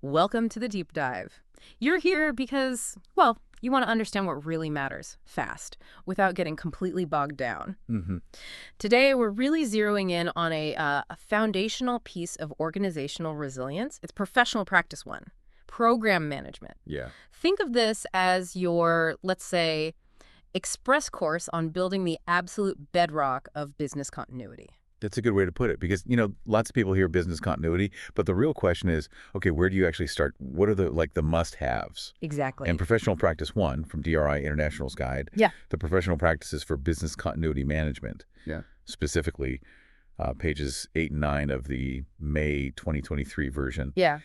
Welcome to the deep dive. You're here because, well, you want to understand what really matters fast without getting completely bogged down. Mm-hmm. Today, we're really zeroing in on a foundational piece of organizational resilience. It's professional practice one, program management. Yeah. Think of this as your, let's say, express course on building the absolute bedrock of business continuity. That's a good way to put it because, lots of people hear business continuity, but the real question is, okay, where do you actually start? What are the must-haves? Exactly. And Professional Practice 1 from DRI International's guide, Yeah. the professional practices for business continuity management, specifically pages 8 and 9 of the May 2023 version. Yeah.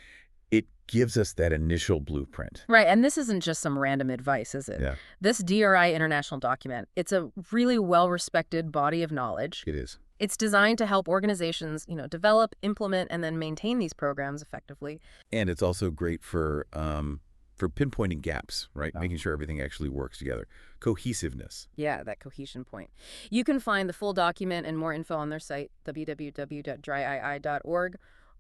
It gives us that initial blueprint. Right, and this isn't just some random advice, is it? Yeah. This DRI International document, it's a really well-respected body of knowledge. It is. It's designed to help organizations, develop, implement, and then maintain these programs effectively. And it's also great for pinpointing gaps, right? Making sure everything actually works together. Cohesiveness. Yeah, that cohesion point. You can find the full document and more info on their site, www.dryii.org,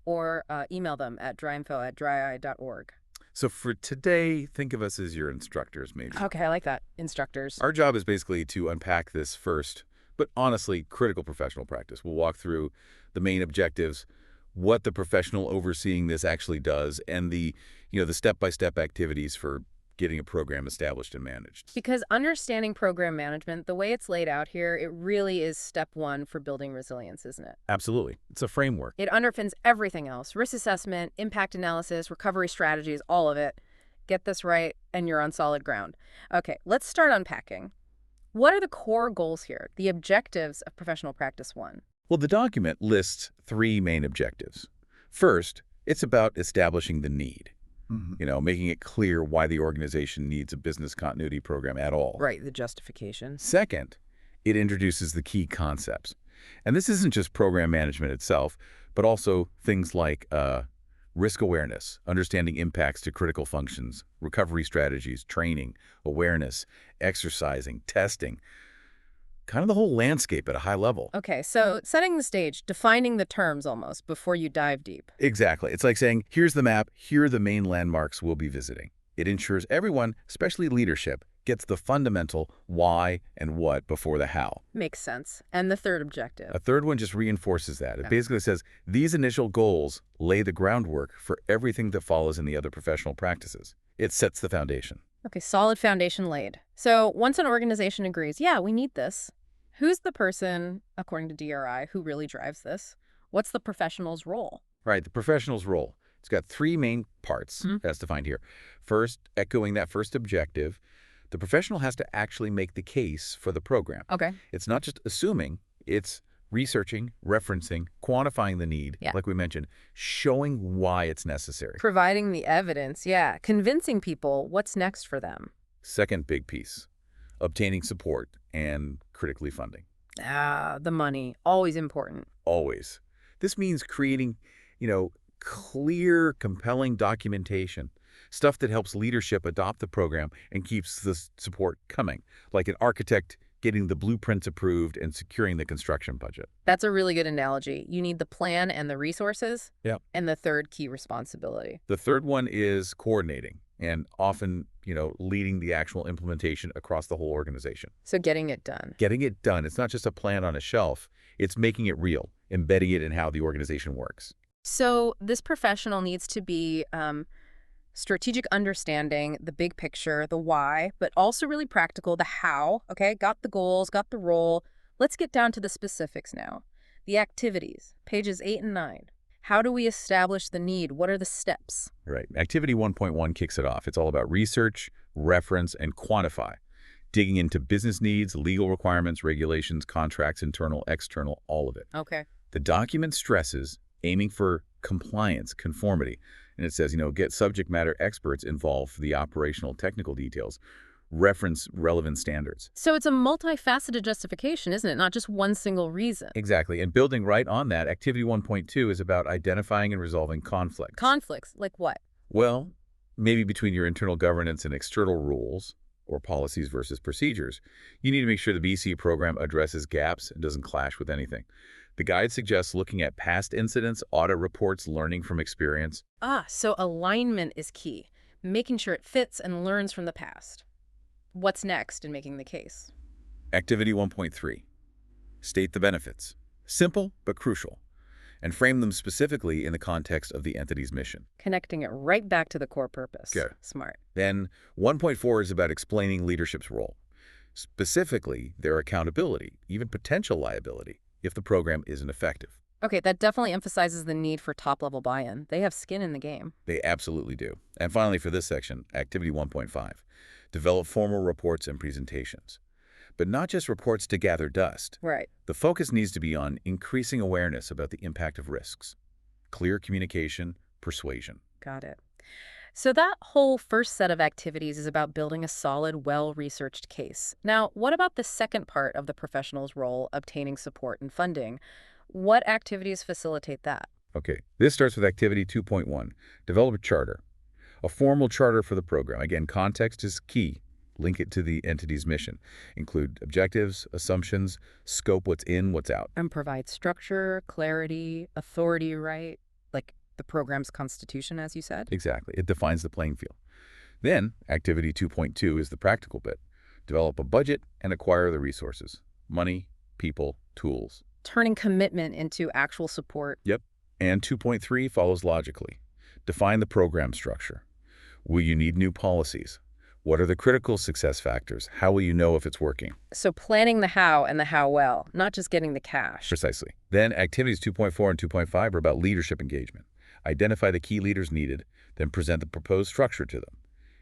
or email them at dryinfo@dryi.org. So for today, think of us as your instructors, maybe. Okay, I like that. Instructors. Our job is basically to unpack this first, but honestly, critical professional practice. We'll walk through the main objectives, what the professional overseeing this actually does, and the step-by-step activities for getting a program established and managed. Because understanding program management, the way it's laid out here, it really is step one for building resilience, isn't it? Absolutely. It's a framework. It underpins everything else. Risk assessment, impact analysis, recovery strategies, all of it. Get this right, and you're on solid ground. Okay, let's start unpacking. What are the core goals here, the objectives of Professional Practice 1? Well, the document lists 3 main objectives. First, it's about establishing the need. Making it clear why the organization needs a business continuity program at all. Right, the justification. Second, it introduces the key concepts. And this isn't just program management itself, but also things like risk awareness, understanding impacts to critical functions, recovery strategies, training, awareness, exercising, testing, kind of the whole landscape at a high level. Okay, so setting the stage, defining the terms almost before you dive deep. Exactly. It's like saying, here's the map, here are the main landmarks we'll be visiting. It ensures everyone, especially leadership, gets the fundamental why and what before the how. Makes sense. And the third objective? A third one just reinforces that. It basically says these initial goals lay the groundwork for everything that follows in the other professional practices. It sets the foundation. Okay, solid foundation laid. So once an organization agrees, yeah, we need this, who's the person, according to DRI, who really drives this? What's the professional's role? Right, the professional's role. It's got 3 main parts, as defined here. First, echoing that first objective, the professional has to actually make the case for the program. Okay. It's not just assuming, it's researching, referencing, quantifying the need, like we mentioned, showing why it's necessary. Providing the evidence, yeah. Convincing people what's next for them. Second big piece, obtaining support and critically funding. The money, always important. Always. This means creating, clear, compelling documentation, stuff that helps leadership adopt the program and keeps the support coming, like an architect getting the blueprints approved and securing the construction budget. That's a really good analogy. You need the plan and the resources. Yeah. And the third key responsibility. The third one is coordinating and often, leading the actual implementation across the whole organization. So getting it done. Getting it done. It's not just a plan on a shelf. It's making it real, embedding it in how the organization works. So this professional needs to be strategic understanding, the big picture, the why, but also really practical, the how. Okay, got the goals, got the role. Let's get down to the specifics now. The activities, pages 8 and 9. How do we establish the need? What are the steps? Right. Activity 1.1 kicks it off. It's all about research, reference, and quantify. Digging into business needs, legal requirements, regulations, contracts, internal, external, all of it. Okay. The document stresses aiming for compliance, conformity. And it says, get subject matter experts involved for the operational technical details. Reference relevant standards. So it's a multifaceted justification, isn't it? Not just one single reason. Exactly. And building right on that, Activity 1.2 is about identifying and resolving conflicts. Conflicts? Like what? Well, maybe between your internal governance and external rules, or policies versus procedures. You need to make sure the BC program addresses gaps and doesn't clash with anything. The guide suggests looking at past incidents, audit reports, learning from experience. So alignment is key, making sure it fits and learns from the past. What's next in making the case? Activity 1.3. State the benefits. Simple but crucial. And frame them specifically in the context of the entity's mission. Connecting it right back to the core purpose. Good. Smart. Then 1.4 is about explaining leadership's role. Specifically, their accountability, even potential liability, if the program isn't effective. Okay, that definitely emphasizes the need for top-level buy-in. They have skin in the game. They absolutely do. And finally, for this section, Activity 1.5, develop formal reports and presentations. But not just reports to gather dust. Right. The focus needs to be on increasing awareness about the impact of risks, clear communication, persuasion. Got it. So that whole first set of activities is about building a solid, well-researched case. Now, what about the second part of the professional's role, obtaining support and funding? What activities facilitate that? Okay, this starts with Activity 2.1, develop a charter. A formal charter for the program. Again, context is key. Link it to the entity's mission. Include objectives, assumptions, scope what's in, what's out. And provide structure, clarity, authority, right? Like the program's constitution, as you said? Exactly. It defines the playing field. Then, Activity 2.2 is the practical bit. Develop a budget and acquire the resources. Money, people, tools. Turning commitment into actual support. Yep. And 2.3 follows logically. Define the program structure. Will you need new policies? What are the critical success factors? How will you know if it's working? So planning the how and the how well, not just getting the cash. Precisely. Then activities 2.4 and 2.5 are about leadership engagement. Identify the key leaders needed, then present the proposed structure to them.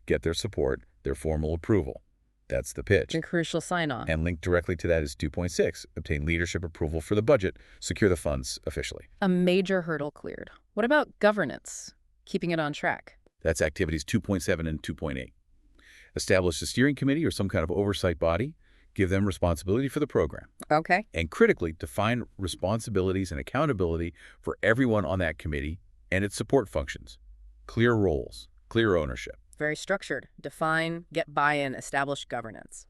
Get their support, their formal approval. That's the pitch. The crucial sign-off. And linked directly to that is 2.6, obtain leadership approval for the budget, secure the funds officially. A major hurdle cleared. What about governance? Keeping it on track. That's activities 2.7 and 2.8. Establish a steering committee or some kind of oversight body. Give them responsibility for the program. Okay. And critically, define responsibilities and accountability for everyone on that committee and its support functions. Clear roles, clear ownership. Very structured. Define, get buy-in, establish governance.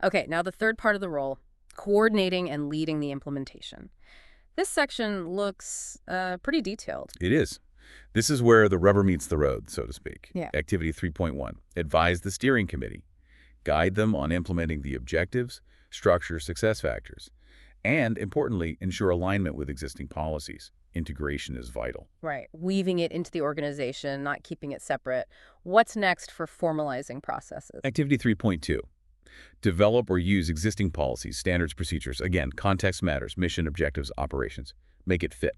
Okay, now the third part of the role, coordinating and leading the implementation. This section looks pretty detailed. It is. This is where the rubber meets the road, so to speak. Yeah. Activity 3.1, advise the steering committee. Guide them on implementing the objectives, structure, success factors. And, importantly, ensure alignment with existing policies. Integration is vital. Right. Weaving it into the organization, not keeping it separate. What's next for formalizing processes? Activity 3.2, develop or use existing policies, standards, procedures. Again, context matters, mission, objectives, operations. Make it fit.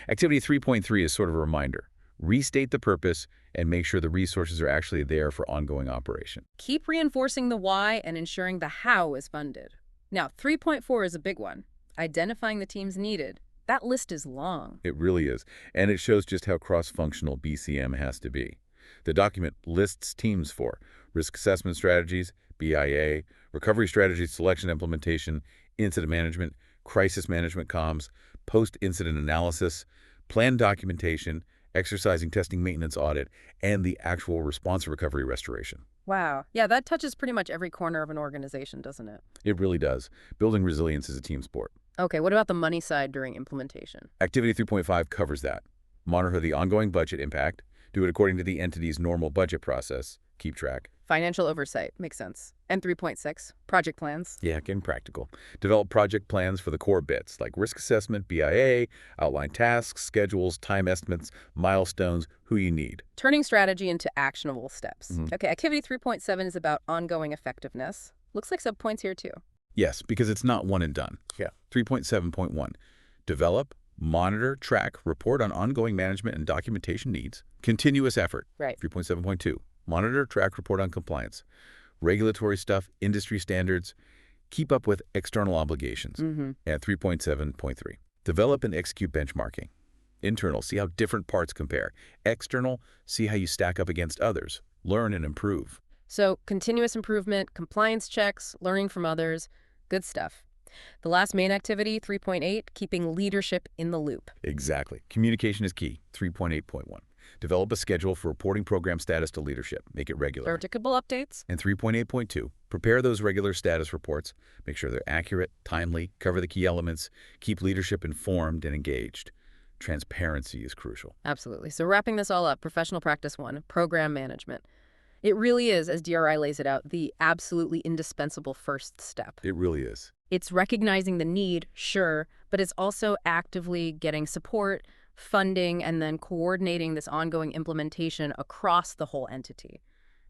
Activity 3.3 is sort of a reminder. Restate the purpose and make sure the resources are actually there for ongoing operation. Keep reinforcing the why and ensuring the how is funded. Now, 3.4 is a big one. Identifying the teams needed. That list is long. It really is. And it shows just how cross-functional BCM has to be. The document lists teams for risk assessment strategies, BIA, recovery strategies, selection implementation, incident management, crisis management comms, post-incident analysis, plan documentation, exercising testing maintenance audit, and the actual response recovery restoration. Wow. Yeah, that touches pretty much every corner of an organization, doesn't it? It really does. Building resilience is a team sport. Okay, what about the money side during implementation? Activity 3.5 covers that. Monitor the ongoing budget impact, do it according to the entity's normal budget process, keep track. Financial oversight. Makes sense. And 3.6, project plans. Yeah, getting practical. Develop project plans for the core bits, like risk assessment, BIA, outline tasks, schedules, time estimates, milestones, who you need. Turning strategy into actionable steps. Okay, activity 3.7 is about ongoing effectiveness. Looks like subpoints here too. Yes, because it's not one and done. Yeah. 3.7.1, develop, monitor, track, report on ongoing management and documentation needs. Continuous effort. Right. 3.7.2, monitor, track, report on compliance. Regulatory stuff, industry standards, keep up with external obligations. And 3.7.3, develop and execute benchmarking. Internal, see how different parts compare. External, see how you stack up against others. Learn and improve. So continuous improvement, compliance checks, learning from others, good stuff. The last main activity, 3.8, keeping leadership in the loop. Exactly. Communication is key, 3.8.1. Develop a schedule for reporting program status to leadership. Make it regular. Predictable updates. And 3.8.2, prepare those regular status reports. Make sure they're accurate, timely, cover the key elements, keep leadership informed and engaged. Transparency is crucial. Absolutely. So wrapping this all up, professional practice 1, program management. It really is, as DRI lays it out, the absolutely indispensable first step. It really is. It's recognizing the need, sure, but it's also actively getting support, funding, and then coordinating this ongoing implementation across the whole entity.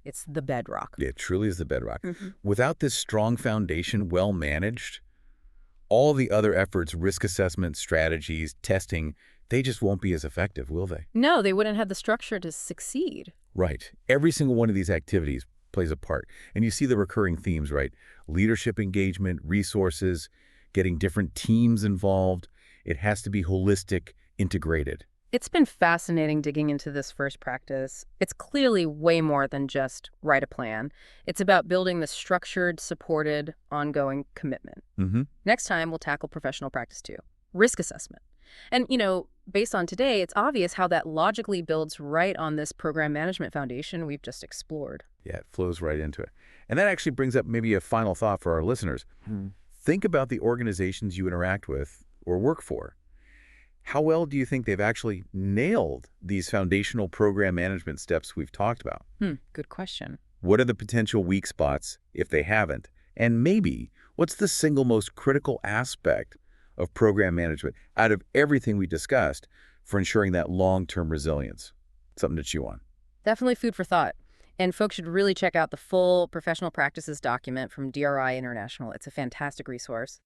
It's the bedrock. It truly is the bedrock. Without this strong foundation well managed, all the other efforts, risk assessment, strategies, testing, they just won't be as effective, will they? No, they wouldn't have the structure to succeed. Right. Every single one of these activities plays a part. And you see the recurring themes, right? Leadership engagement, resources, getting different teams involved. It has to be holistic, integrated. It's been fascinating digging into this first practice. It's clearly way more than just write a plan. It's about building the structured, supported, ongoing commitment. Next time, we'll tackle professional practice 2, risk assessment. And, based on today, it's obvious how that logically builds right on this program management foundation we've just explored. Yeah, it flows right into it. And that actually brings up maybe a final thought for our listeners. Think about the organizations you interact with or work for. How well do you think they've actually nailed these foundational program management steps we've talked about? Good question. What are the potential weak spots if they haven't? And maybe, what's the single most critical aspect of program management out of everything we discussed for ensuring that long-term resilience? Something to chew on. Definitely food for thought. And folks should really check out the full professional practices document from DRI International. It's a fantastic resource.